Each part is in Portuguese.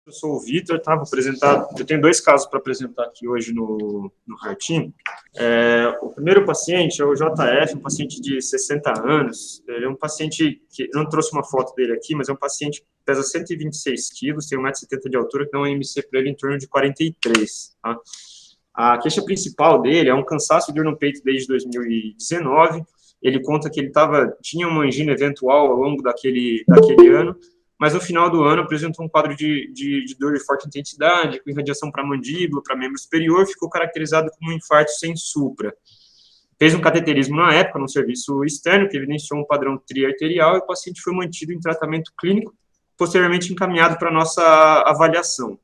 Eu sou o Vitor, tá? Vou apresentar. Eu tenho dois casos para apresentar aqui hoje no Heart-Team. O primeiro paciente é o JF, um paciente de 60 anos. Ele é um paciente que, não trouxe uma foto dele aqui, mas é um paciente que pesa 126 quilos, tem 1,70 m de altura, que dá um IMC para ele em torno de 43, tá? A queixa principal dele é um cansaço de dor no peito desde 2019. Ele conta que ele tinha uma angina eventual ao longo daquele ano, mas no final do ano apresentou um quadro de dor de forte intensidade, com irradiação para a mandíbula, para membro superior, ficou caracterizado como um infarto sem supra. Fez um cateterismo na época, num serviço externo, que evidenciou um padrão triarterial, e o paciente foi mantido em tratamento clínico, posteriormente encaminhado para a nossa avaliação.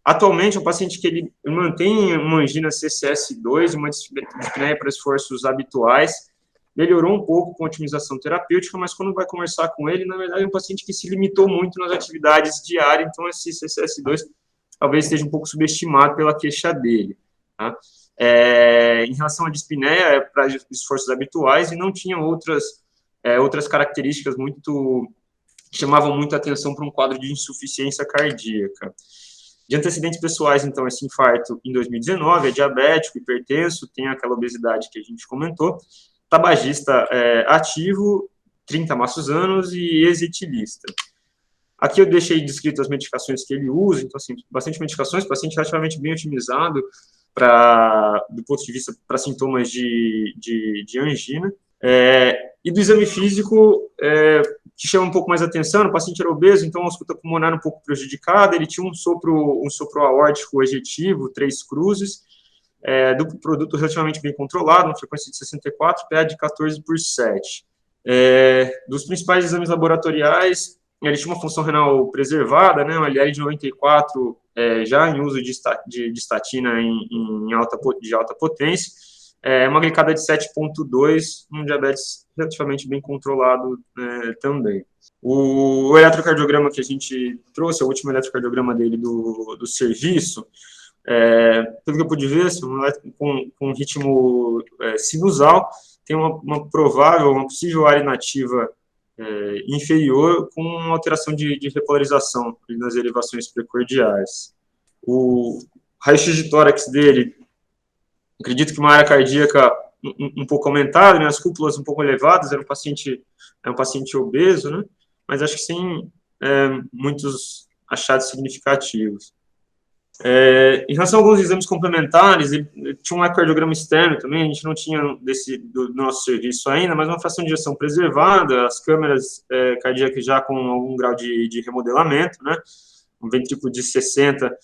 Atualmente, é um paciente que ele mantém uma angina CCS2, uma dispneia para esforços habituais, melhorou um pouco com a otimização terapêutica, mas quando vai conversar com ele, na verdade, é um paciente que se limitou muito nas atividades diárias, então esse CCS2 talvez esteja um pouco subestimado pela queixa dele, tá? Em relação à dispneia, é para esforços habituais e não tinha outras características que chamavam muito a atenção para um quadro de insuficiência cardíaca. De antecedentes pessoais, então, esse infarto em 2019, é diabético, hipertenso, tem aquela obesidade que a gente comentou, tabagista ativo, 30 maços anos e ex-etilista. Aqui eu deixei descrito as medicações que ele usa, então, assim, bastante medicações, paciente relativamente bem otimizado do ponto de vista para sintomas de angina. E do exame físico, que chama um pouco mais atenção, o paciente era obeso, então a ausculta pulmonar um pouco prejudicada, ele tinha um sopro aórtico ejetivo, 3 cruzes, duplo produto relativamente bem controlado, uma frequência de 64, PA de 14/7. Dos principais exames laboratoriais, ele tinha uma função renal preservada, né, um LL de 94, já em uso de estatina de alta potência, uma glicada de 7,2, um diabetes relativamente bem controlado também. O eletrocardiograma que a gente trouxe, o último eletrocardiograma dele do serviço, pelo que eu pude ver, com um ritmo sinusal, tem uma possível área inativa inferior com uma alteração de repolarização nas elevações precordiais. O raio-x de tórax dele, acredito que uma área cardíaca um pouco aumentada, né, as cúpulas um pouco elevadas, era um paciente obeso, né, mas acho que sem muitos achados significativos. Em relação a alguns exames complementares, ele tinha um ecocardiograma externo também, a gente não tinha do nosso serviço ainda, mas uma fração de ejeção preservada, as câmeras cardíacas já com algum grau de remodelamento, né, um ventrículo de 60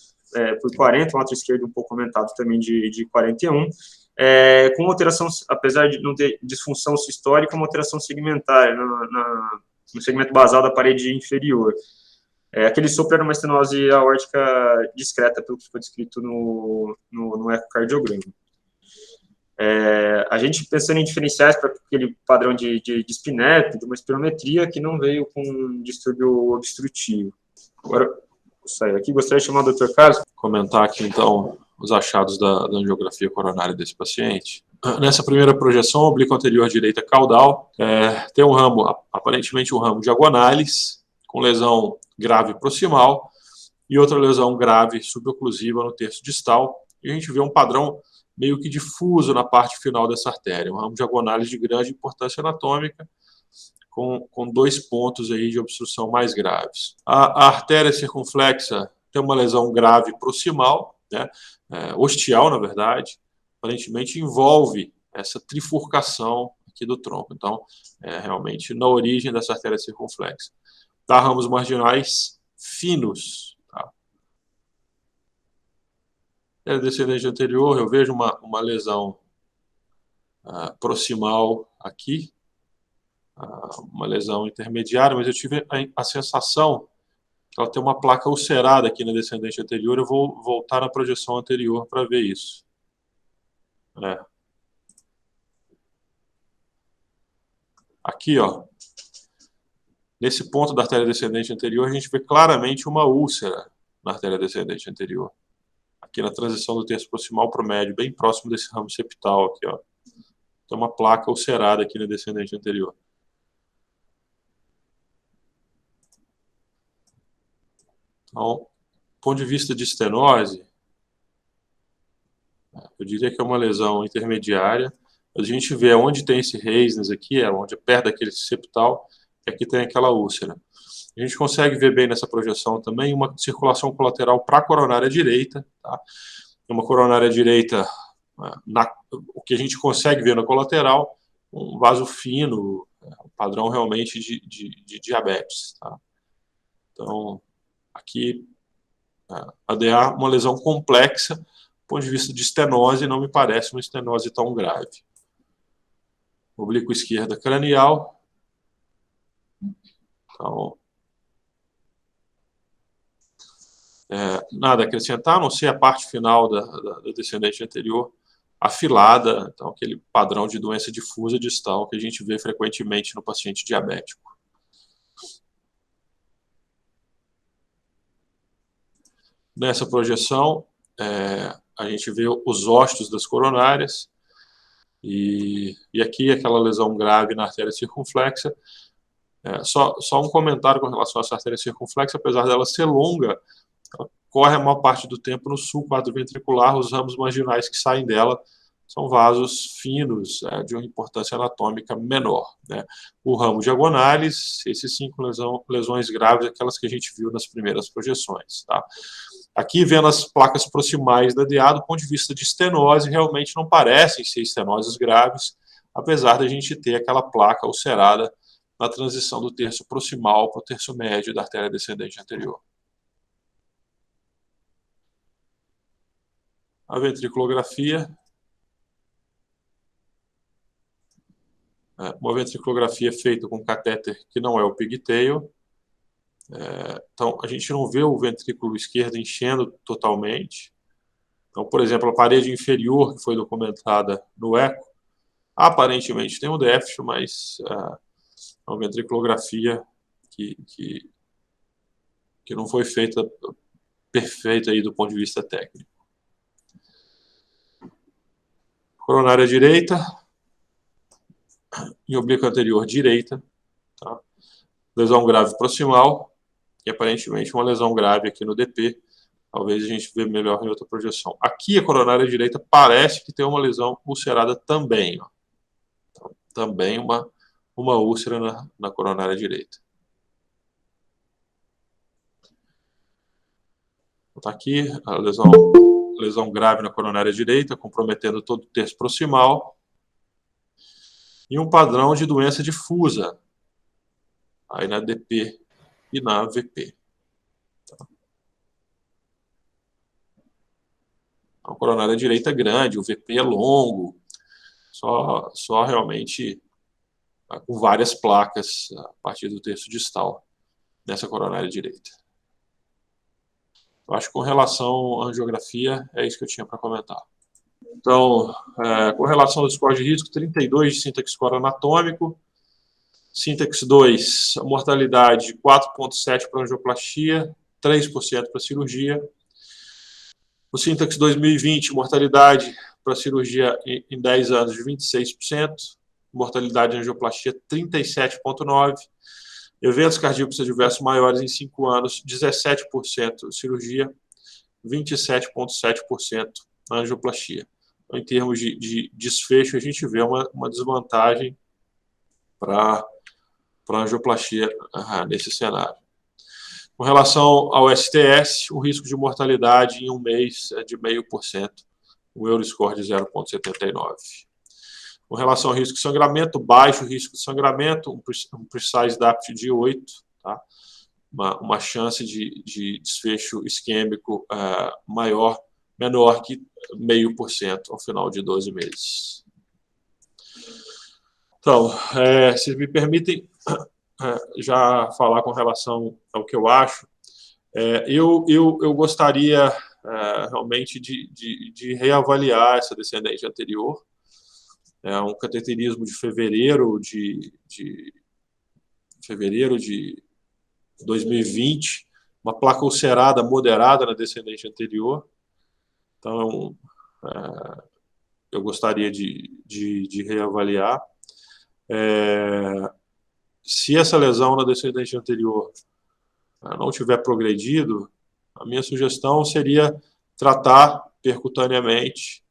por 40, um ato esquerdo um pouco aumentado também de 41, com alteração, apesar de não ter disfunção sistólica, uma alteração segmentar no segmento basal da parede inferior. Aquele sopro era uma estenose aórtica discreta, pelo que foi descrito no ecocardiograma. A gente pensando em diferenciais para aquele padrão de espinética, de uma espirometria que não veio com distúrbio obstrutivo. Agora, vou sair aqui, gostaria de chamar o Dr. Carlos. Comentar aqui, então, os achados da angiografia coronária desse paciente. Nessa primeira projeção, oblíqua anterior direita caudal, tem um ramo, aparentemente um ramo diagonalis, com lesão grave proximal e outra lesão grave suboclusiva no terço distal. E a gente vê um padrão meio que difuso na parte final dessa artéria, um ramo diagonalis de grande importância anatômica, com 2 pontos aí de obstrução mais graves. A artéria circunflexa tem uma lesão grave proximal, né, ostial, na verdade, aparentemente envolve essa trifurcação aqui do tronco. Então, realmente na origem dessa artéria circunflexa. Dá ramos marginais finos. Tá? Descendente anterior, eu vejo uma lesão proximal aqui, uma lesão intermediária, mas eu tive a sensação que ela tem uma placa ulcerada aqui na descendente anterior. Eu vou voltar na projeção anterior para ver isso. Aqui, ó. Nesse ponto da artéria descendente anterior, a gente vê claramente uma úlcera na artéria descendente anterior. Aqui na transição do terço proximal para o médio, bem próximo desse ramo septal aqui, ó. Tem uma placa ulcerada aqui na descendente anterior. Então, ponto de vista de estenose, eu diria que é uma lesão intermediária. A gente vê onde tem esse Reisnes aqui, onde é perto daquele septal, e aqui tem aquela úlcera. A gente consegue ver bem nessa projeção também uma circulação colateral para a coronária direita. Tá? Uma coronária direita, o que a gente consegue ver na colateral, um vaso fino, um padrão realmente de diabetes. Tá? Então, aqui, a DA, uma lesão complexa, do ponto de vista de estenose, não me parece uma estenose tão grave. Oblíqua esquerda cranial. Então, nada a acrescentar, a não ser a parte final da descendente anterior afilada, então aquele padrão de doença difusa distal que a gente vê frequentemente no paciente diabético. Nessa projeção, a gente vê os óstios das coronárias, e aqui aquela lesão grave na artéria circunflexa. Só um comentário com relação a essa artéria circunflexa, apesar dela ser longa, ela corre a maior parte do tempo no sulco quadriventricular, os ramos marginais que saem dela são vasos finos, de uma importância anatômica menor. Né? O ramo diagonales, esses 5 lesões graves, aquelas que a gente viu nas primeiras projeções. Tá? Aqui, vendo as placas proximais da DA, do ponto de vista de estenose, realmente não parecem ser estenoses graves, apesar da gente ter aquela placa ulcerada na transição do terço proximal para o terço médio da artéria descendente anterior. A ventriculografia. Uma ventriculografia feita com catéter que não é o pigtail. Então, a gente não vê o ventrículo esquerdo enchendo totalmente. Então, por exemplo, a parede inferior, que foi documentada no eco, aparentemente tem um déficit, mas é uma ventriculografia que não foi feita perfeita aí do ponto de vista técnico. Coronária direita, em oblíqua anterior direita, tá? Lesão grave proximal, e aparentemente uma lesão grave aqui no DP. Talvez a gente veja melhor em outra projeção. Aqui a coronária direita parece que tem uma lesão ulcerada também. Ó. Então, também uma úlcera na coronária direita. Está aqui a lesão grave na coronária direita, comprometendo todo o terço proximal. E um padrão de doença difusa, aí na DP e na VP. A coronária direita é grande, o VP é longo, só realmente com várias placas a partir do terço distal nessa coronária direita. Eu acho que com relação à angiografia, é isso que eu tinha para comentar. Então, com relação ao score de risco, 32 de Syntax score anatômico, Syntax 2, a mortalidade 4,7 para angioplastia, 3% para cirurgia. O Syntax 2020, mortalidade para cirurgia em 10 anos de 26%, mortalidade em angioplastia 37,9%, eventos cardíacos adversos maiores em 5 anos, 17% cirurgia, 27,7% na angioplastia. Então, em termos de desfecho, a gente vê uma desvantagem para a angioplastia nesse cenário. Com relação ao STS, o risco de mortalidade em um mês é de 0,5%, o Euroscore de 0,79. Com relação ao risco de sangramento, baixo risco de sangramento, um precise DAPT de 8, tá? Uma chance de desfecho isquêmico menor que 0,5% ao final de 12 meses. Então, se me permitem já falar com relação ao que eu acho, eu gostaria realmente de reavaliar essa descendente anterior. Um cateterismo de fevereiro de 2020, uma placa ulcerada moderada na descendente anterior. Então, eu gostaria de reavaliar. Se essa lesão na descendente anterior não tiver progredido, A minha sugestão seria tratar percutaneamente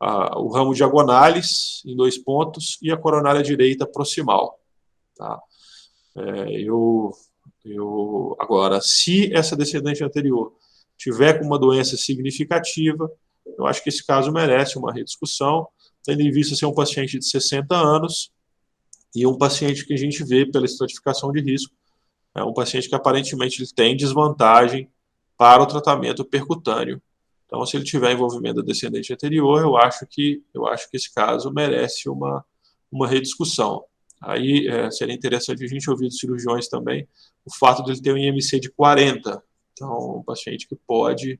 o ramo diagonalis em 2 pontos e a coronária direita proximal. Tá? Agora, se essa descendente anterior tiver com uma doença significativa, eu acho que esse caso merece uma rediscussão, tendo em vista ser um paciente de 60 anos e um paciente que a gente vê pela estratificação de risco, é um paciente que aparentemente ele tem desvantagem para o tratamento percutâneo. Então, se ele tiver envolvimento da descendente anterior, eu acho que esse caso merece uma rediscussão. Aí seria interessante a gente ouvir dos cirurgiões também o fato de ele ter um IMC de 40. Então, um paciente que pode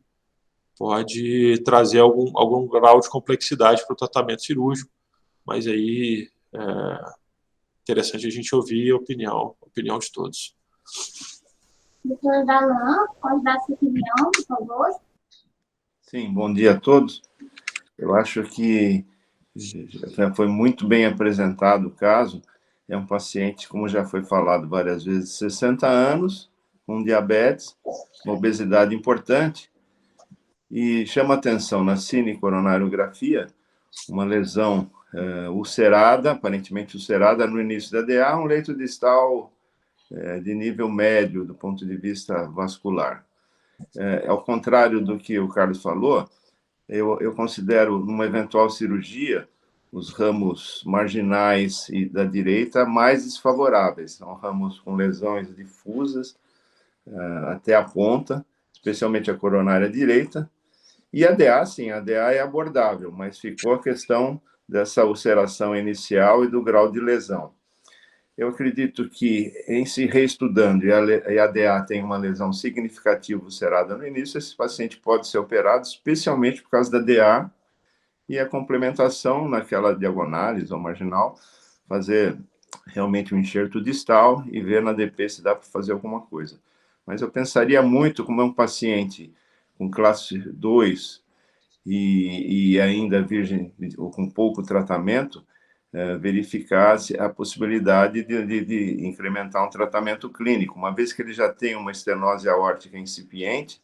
trazer algum grau de complexidade para o tratamento cirúrgico, mas aí interessante a gente ouvir a opinião de todos. Doutor Dalan, pode dar sua opinião, por favor? Sim, bom dia a todos. Eu acho que foi muito bem apresentado o caso. É um paciente, como já foi falado várias vezes, 60 anos, com diabetes, uma obesidade importante, e chama atenção na cinecoronariografia uma lesão ulcerada, aparentemente ulcerada no início da DA, um leito distal de nível médio do ponto de vista vascular. Ao contrário do que o Carlos falou, eu considero, numa eventual cirurgia, os ramos marginais e da direita mais desfavoráveis. São ramos com lesões difusas até a ponta, especialmente a coronária direita. E a DA, sim, a DA é abordável, mas ficou a questão dessa ulceração inicial e do grau de lesão. Eu acredito que, em se reestudando, e a DA tem uma lesão significativa ulcerada no início, esse paciente pode ser operado, especialmente por causa da DA, e a complementação naquela diagonalis ou marginal, fazer realmente um enxerto distal e ver na DP se dá para fazer alguma coisa. Mas eu pensaria muito, como é um paciente com classe 2 e ainda virgem ou com pouco tratamento, verificar a possibilidade de incrementar um tratamento clínico, uma vez que ele já tem uma estenose aórtica incipiente,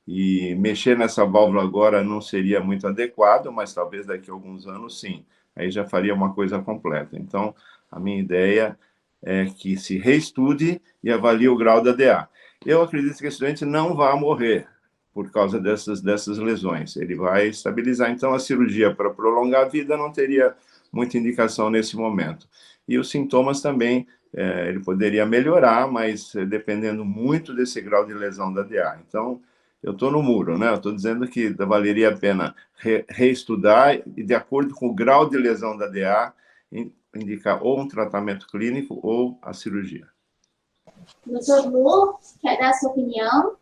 e mexer nessa válvula agora não seria muito adequado, mas talvez daqui a alguns anos, sim. Aí já faria uma coisa completa. Então, a minha ideia é que se reestude e avalie o grau da DA. Eu acredito que esse doente não vai morrer por causa dessas lesões. Ele vai estabilizar. Então, a cirurgia para prolongar a vida não teria muita indicação nesse momento. E os sintomas também, ele poderia melhorar, mas dependendo muito desse grau de lesão da DA. Então, eu estou no muro, né? Eu estou dizendo que valeria a pena reestudar e, de acordo com o grau de lesão da DA, indicar ou um tratamento clínico ou a cirurgia. Doutor Lu, quer dar a sua opinião?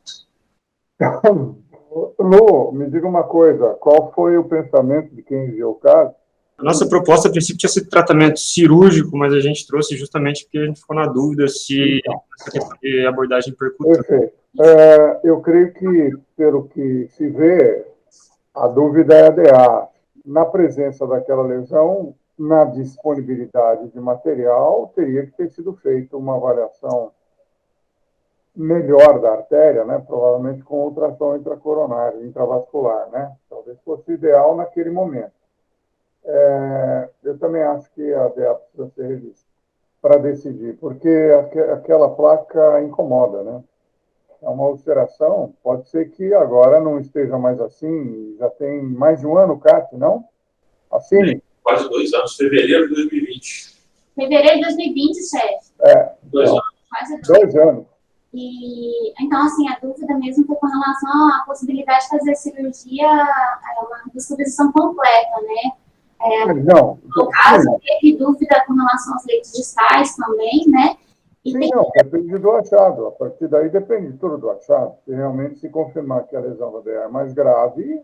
Lu, me diga uma coisa, qual foi o pensamento de quem enviou o caso? A nossa proposta, a princípio, tinha sido tratamento cirúrgico, mas a gente trouxe justamente porque a gente ficou na dúvida se essa questão de abordagem percutânea. Perfeito. Eu creio que, pelo que se vê, a dúvida é a DA. Na presença daquela lesão, na disponibilidade de material, teria que ter sido feita uma avaliação melhor da artéria, né? Provavelmente com ultrassom intracoronário, intravascular, né? Talvez fosse ideal naquele momento. Eu também acho que a DA precisa ser revista para decidir, porque aquela placa incomoda, né? É uma ulceração, pode ser que agora não esteja mais assim, já tem mais de um ano o CAT, não? Assim? Sim, quase 2 anos, fevereiro de 2020. Fevereiro de 2020, chefe? 2 anos. Quase 2 anos. E, então, assim, a dúvida mesmo foi com relação à possibilidade de fazer cirurgia, uma disposição completa, né? Não. No caso, teve dúvida com relação aos leitos distais também, né? E Sim, não, depende do achado. A partir daí depende tudo do achado. Se realmente se confirmar que a lesão da DA é mais grave,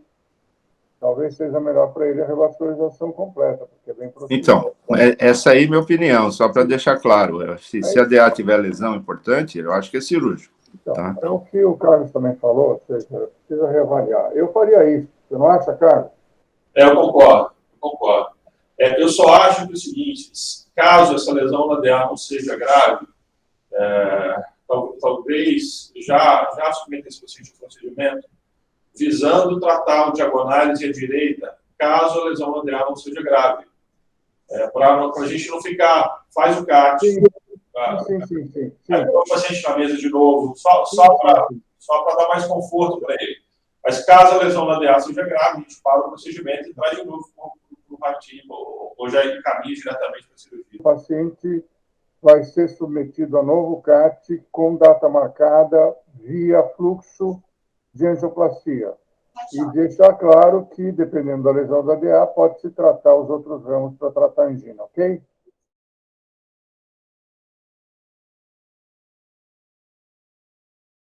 talvez seja melhor para ele a revascularização completa, porque é bem profundo. Então, essa aí é minha opinião, só para deixar claro. Se a DA tiver lesão importante, eu acho que é cirúrgico. Então, Tá? é o que o Carlos também falou, ou seja, precisa reavaliar. Eu faria isso. Você não acha, Carlos? Eu concordo. Eu só acho que é o seguinte, caso essa lesão na DA não seja grave, talvez já submeter esse paciente ao procedimento, visando tratar o diagonais e a direita, caso a lesão lateral não seja grave. Para a gente não ficar, faz o CAT, Sim. Aí põe o paciente na mesa de novo, só para dar mais conforto para ele. Mas caso a lesão lateral seja grave, a gente para o procedimento e traz de novo para o ratinho, ou já encaminha diretamente para a cirurgia. O paciente vai ser submetido a novo CAT com data marcada via fluxo de angioplastia. E deixar claro que, dependendo da lesão da DA, pode-se tratar os outros ramos para tratar a angina, ok?